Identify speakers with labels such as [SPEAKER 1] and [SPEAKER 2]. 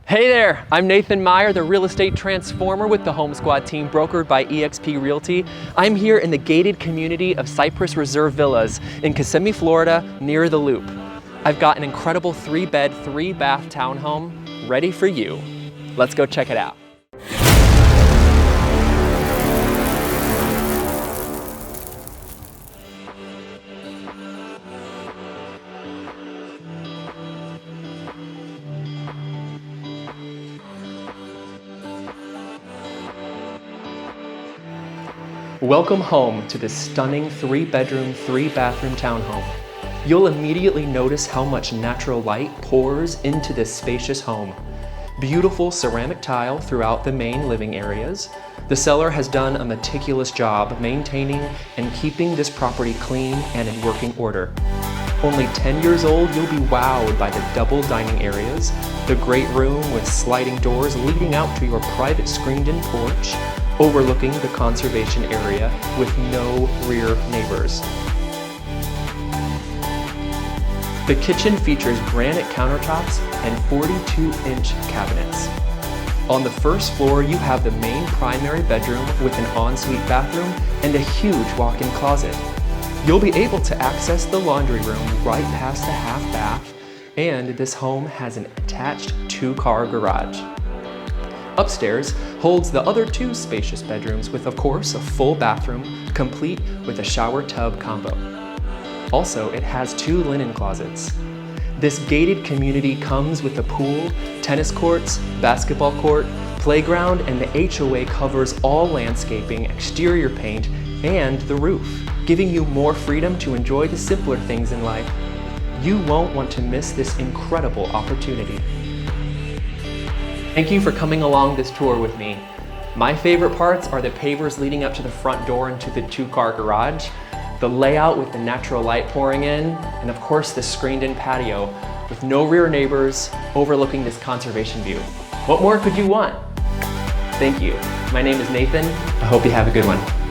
[SPEAKER 1] Hey there, I'm Nathan Meyer, the real estate transformer with the Home Squad team brokered by eXp Realty. I'm here in the gated community of Cypress Reserve Villas in Kissimmee, Florida, near the Loop. I've got an incredible 3-bed, 3-bath townhome ready for you. Let's go check it out. Welcome home to this stunning 3-bedroom, 3-bathroom townhome. You'll immediately notice how much natural light pours into this spacious home. Beautiful ceramic tile throughout the main living areas. The seller has done a meticulous job maintaining and keeping this property clean and in working order. Only 10 years old, you'll be wowed by the double dining areas, the great room with sliding doors leading out to your private screened-in porch, overlooking the conservation area with no rear neighbors. The kitchen features granite countertops and 42-inch cabinets. On the first floor, you have the main primary bedroom with an ensuite bathroom and a huge walk-in closet. You'll be able to access the laundry room right past the half bath, and this home has an attached 2-car garage. Upstairs holds the other 2 spacious bedrooms with, of course, a full bathroom, complete with a shower tub combo. Also, it has 2 linen closets. This gated community comes with a pool, tennis courts, basketball court, playground, and the HOA covers all landscaping, exterior paint, and the roof, giving you more freedom to enjoy the simpler things in life. You won't want to miss this incredible opportunity. Thank you for coming along this tour with me. My favorite parts are the pavers leading up to the front door into the 2-car garage, the layout with the natural light pouring in, and of course the screened-in patio with no rear neighbors overlooking this conservation view. What more could you want? Thank you. My name is Nathan. I hope you have a good one.